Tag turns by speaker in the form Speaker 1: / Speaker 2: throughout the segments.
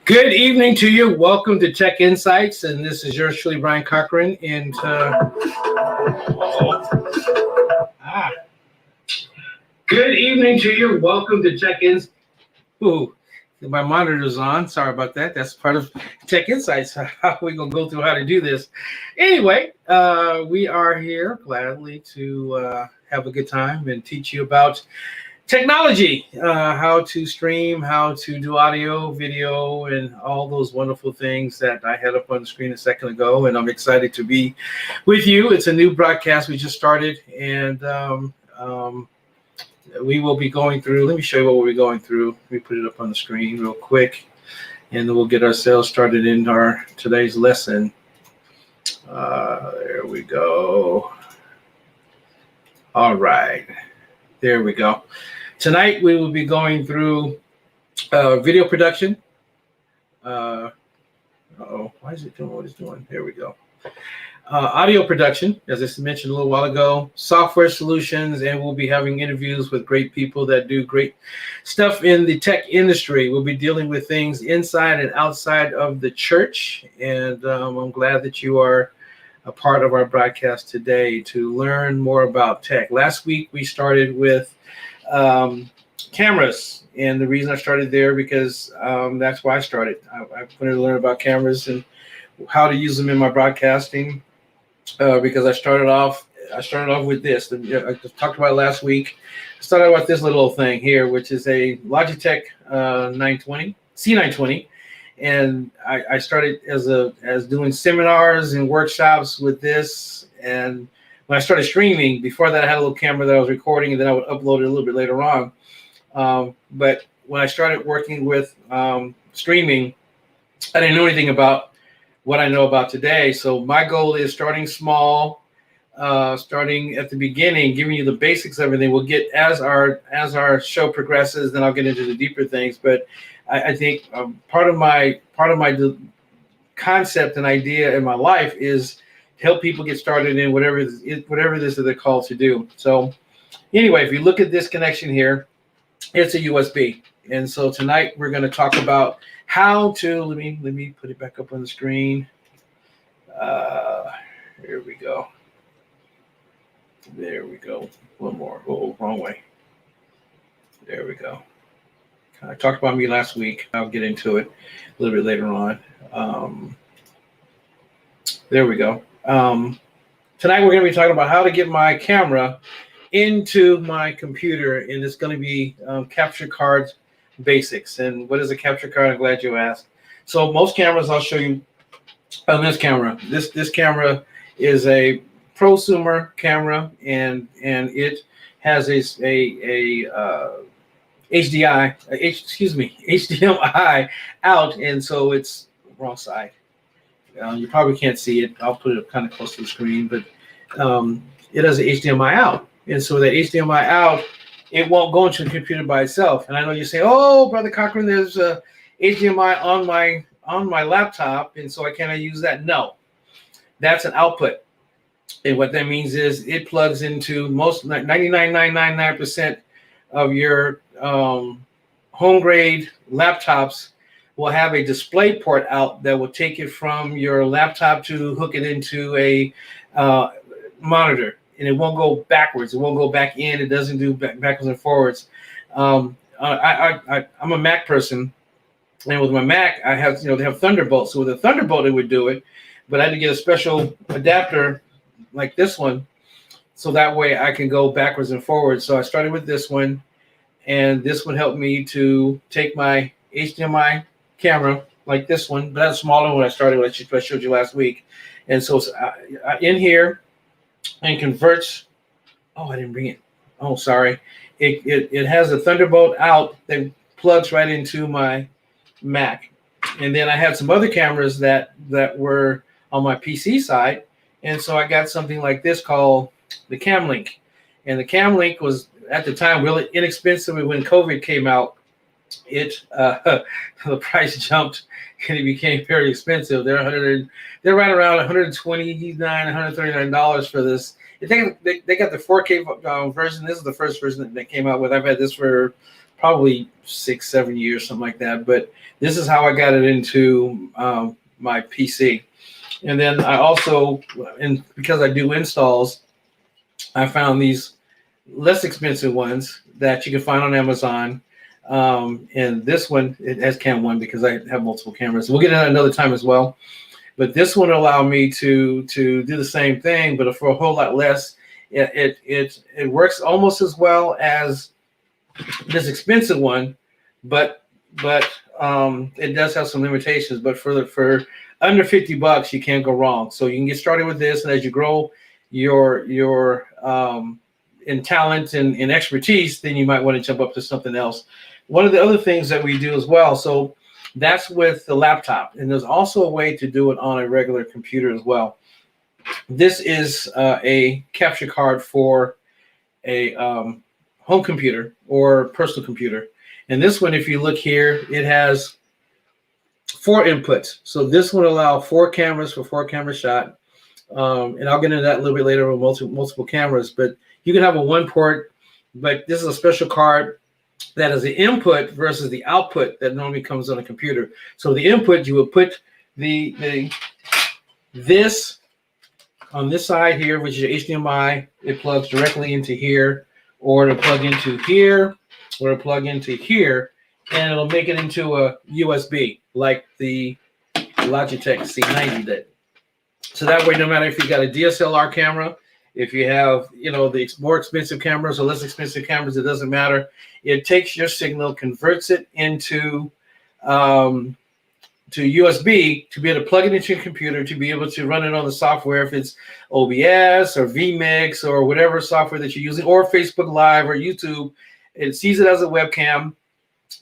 Speaker 1: Good evening to you. Welcome to Tech Insights, and this is yours truly, Brian Cochran. And good evening to you. Welcome to Tech Insights. Ooh, my monitor's on. Sorry about that. That's part of Tech Insights. How we're gonna go through how to do this. Anyway, we are here gladly to have a good time and teach you about technology, how to stream, how to do audio, video, and all those wonderful things that I had up on the screen a second ago. And I'm excited to be with you. It's a new broadcast we just started, and we will be going through. Let me show you what we'll be going through. Let me put it up on the screen real quick, and then we'll get ourselves started in our today's lesson. There we go. All right. There we go. Tonight we will be going through video production. Why is it doing what it's doing? There we go. Audio production, as I mentioned a little while ago, software solutions, and we'll be having interviews with great people that do great stuff in the tech industry. We'll be dealing with things inside and outside of the church, and I'm glad that you are a part of our broadcast today to learn more about tech. Last week we started with cameras, and the reason I started there because that's why I started. I wanted to learn about cameras and how to use them in my broadcasting because I started off with this. I talked about it last week. I started with this little thing here, which is a Logitech 920 C920. And I started as doing seminars and workshops with this. And when I started streaming, before that I had a little camera that I was recording, and then I would upload it a little bit later on. But when I started working with streaming, I didn't know anything about what I know about today. So my goal is starting small, starting at the beginning, giving you the basics of everything. We'll get as our show progresses, then I'll get into the deeper things. But I think part of my concept and idea in my life is to help people get started in whatever it is that they're called to do. So anyway, if you look at this connection here, it's a USB. And so tonight we're going to talk about how to, let me put it back up on the screen. Here we go. There we go. One more. Oh, wrong way. There we go. I talked about me last week. I'll get into it a little bit later on. There we go. Tonight we're going to be talking about how to get my camera into my computer, and it's going to be capture card basics. And what is a capture card? I'm glad you asked. So most cameras, I'll show you on this camera. This camera is a prosumer camera, and it has a HDMI out, and so it's wrong side. You probably can't see it. I'll put it up kind of close to the screen, but it has an HDMI out, and so that HDMI out, it won't go into the computer by itself. And I know you say, "Oh, Brother Cochran, there's a HDMI on my laptop, and so I cannot use that." No, that's an output. And what that means is it plugs into most 99.999% of your home grade laptops will have a display port out that will take it from your laptop to hook it into a monitor, and it won't go backwards. It won't go back in. It doesn't do backwards and forwards. I'm a Mac person, and with my Mac, I have they have Thunderbolt. So with a Thunderbolt, it would do it, but I had to get a special adapter like this one, so that way I can go backwards and forwards. So I started with this one, and this one helped me to take my HDMI camera like this one, but that's smaller when I started, what I showed you last week. And so in here and converts. Oh, I didn't bring it. Oh, sorry. It has a Thunderbolt out that plugs right into my Mac. And then I had some other cameras that were on my PC side. And so I got something like this called the CamLink. And the CamLink was at the time really inexpensive. When COVID came out, the price jumped and it became very expensive. They're right around $129, $139 for this. They got the 4K version. This is the first version that they came out with. I've had this for probably 6-7 years, something like that. But this is how I got it into my PC. And then I also, and because I do installs, I found these less expensive ones that you can find on Amazon. And this one, it has Cam 1 because I have multiple cameras. We'll get into that another time as well. But this one allowed me to do the same thing, but for a whole lot less. It works almost as well as this expensive one, but it does have some limitations. But for under $50, you can't go wrong. So you can get started with this, and as you grow your in talent and expertise, then you might want to jump up to something else. One of the other things that we do as well, so that's with the laptop, and there's also a way to do it on a regular computer as well. This is a capture card for a home computer or personal computer. And this one, if you look here, it has 4 inputs. So this one allow 4 cameras for 4 camera shot. And I'll get into that a little bit later with multiple cameras. But you can have a 1 port, but this is a special card that is the input versus the output that normally comes on a computer. So the input, you would put this on this side here, which is HDMI. It plugs directly into here, or it'll plug into here, or it'll plug into here, and it'll make it into a USB like the Logitech C90 did. So that way, no matter if you got a DSLR camera, if you have, the more expensive cameras or less expensive cameras, it doesn't matter. It takes your signal, converts it into to USB to be able to plug it into your computer, to be able to run it on the software, if it's OBS or vMix or whatever software that you're using, or Facebook Live or YouTube. It sees it as a webcam,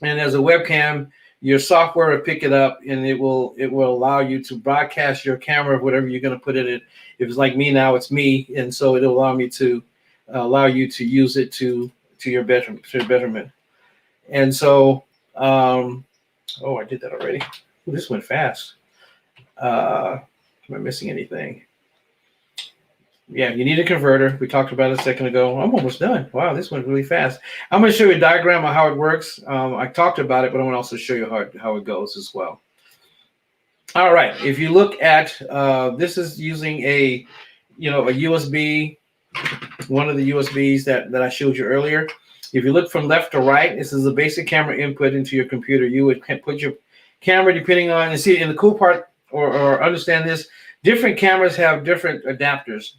Speaker 1: and as a webcam, your software will pick it up, and it will allow you to broadcast your camera, whatever you're going to put in it. If it's like me now, it's me, and so it'll allow me to allow you to use it to your betterment. And so, I did that already. Ooh, this went fast. Am I missing anything? Yeah, you need a converter. We talked about it a second ago. I'm almost done. Wow, this went really fast. I'm going to show you a diagram of how it works. I talked about it, but I want to also show you how it goes as well. All right. If you look at this is using a USB, one of the USBs that I showed you earlier. If you look from left to right, this is a basic camera input into your computer. You would put your camera depending on, and see, and the cool part, or understand this, different cameras have different adapters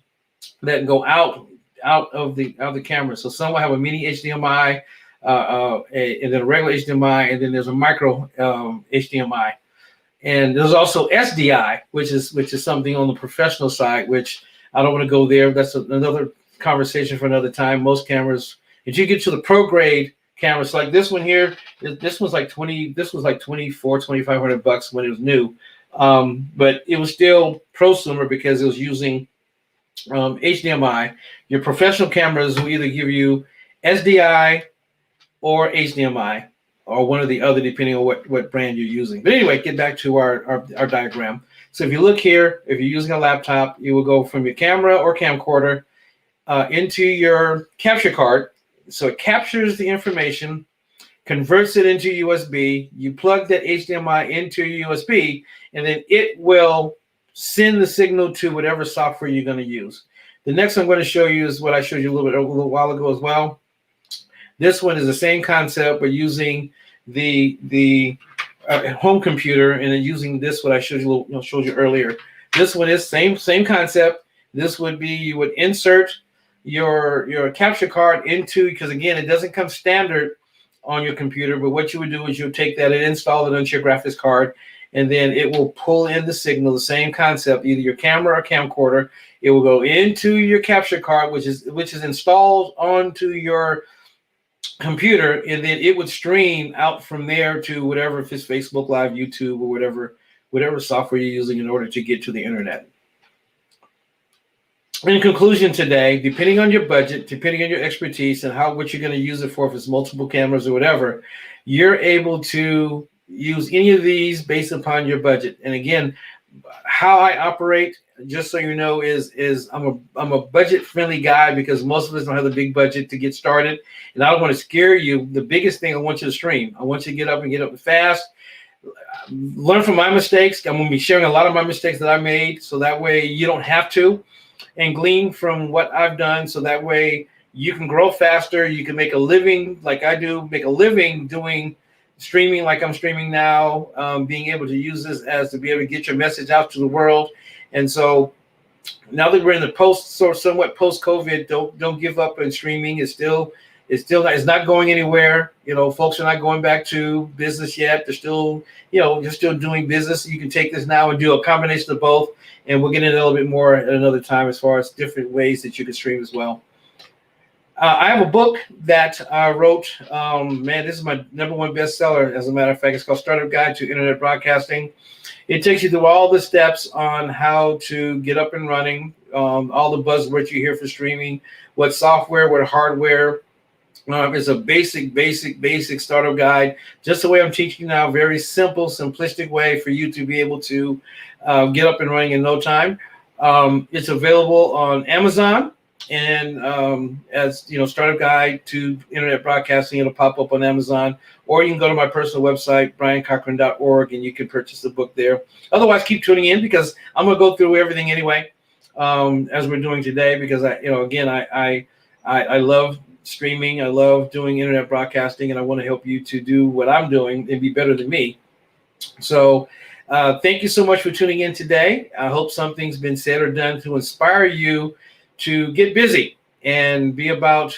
Speaker 1: that go out of the camera. So some will have a mini HDMI, and then a regular HDMI, and then there's a micro HDMI, and there's also SDI, which is something on the professional side, which I don't want to go there. That's another conversation for another time. Most cameras, if you get to the pro grade cameras like this one here, this was like $2,400-$2,500 when it was new, but it was still prosumer because it was using HDMI. Your professional cameras will either give you SDI or HDMI, or one or the other, depending on what brand you're using. But anyway, get back to our diagram. So if you look here, if you're using a laptop, you will go from your camera or camcorder into your capture card. So it captures the information, converts it into USB. You plug that HDMI into your USB, and then it will send the signal to whatever software you're going to use. The next one I'm going to show you is what I showed you a little while ago as well. This one is the same concept, but using the home computer, and then using this what I showed you earlier. This one is same concept. This would be, you would insert your capture card into, because again, it doesn't come standard on your computer, but what you would do is you would take that and install it onto your graphics card, and then it will pull in the signal, the same concept, either your camera or camcorder. It will go into your capture card, which is installed onto your computer, and then it would stream out from there to whatever, if it's Facebook Live, YouTube, or whatever software you're using in order to get to the internet. In conclusion today, depending on your budget, depending on your expertise, and what you're going to use it for, if it's multiple cameras or whatever, you're able to use any of these based upon your budget. And again, how I operate, just so you know, is I'm a budget friendly guy because most of us don't have the big budget to get started, and I don't want to scare you. The biggest thing I want you to stream. I want you to get up fast. Learn from my mistakes. I'm going to be sharing a lot of my mistakes that I made, so that way you don't have to, and glean from what I've done, so that way you can grow faster. You can make a living like I do, make a living doing streaming like I'm streaming now, being able to use this as to be able to get your message out to the world. And so now that we're in the somewhat post-COVID, don't give up on streaming. It's not going anywhere. Folks are not going back to business yet. They're still, you're still doing business. You can take this now and do a combination of both. And we'll get into a little bit more at another time as far as different ways that you can stream as well. I have a book that I wrote. This is my #1 bestseller. As a matter of fact, it's called Startup Guide to Internet Broadcasting. It takes you through all the steps on how to get up and running, all the buzzwords you hear for streaming, what software, what hardware. It's a basic startup guide, just the way I'm teaching now. Very simple, simplistic way for you to be able to get up and running in no time. It's available on Amazon. And as Startup Guide to Internet Broadcasting, it'll pop up on Amazon, or you can go to my personal website, briancochran.org, and you can purchase the book there. Otherwise, keep tuning in because I'm going to go through everything anyway, as we're doing today, because I love streaming, I love doing internet broadcasting, and I want to help you to do what I'm doing and be better than me. So thank you so much for tuning in today. I hope something's been said or done to inspire you to get busy and be about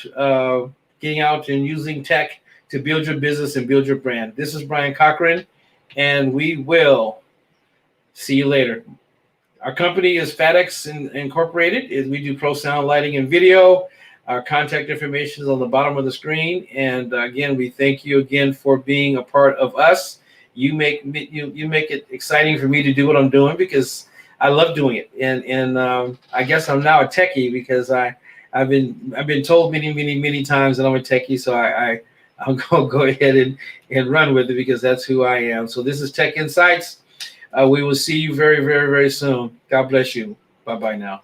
Speaker 1: getting out and using tech to build your business and build your brand. This is Brian Cochran, and we will see you later. Our company is FatX Incorporated. We do pro sound, lighting, and video. Our contact information is on the bottom of the screen. And again, we thank you again for being a part of us. You make it exciting for me to do what I'm doing because I love doing it, and I guess I'm now a techie because I've been told many times that I'm a techie, so I'll go ahead and run with it because that's who I am. So this is Tech Insights. We will see you very, very, very soon. God bless you. Bye-bye now.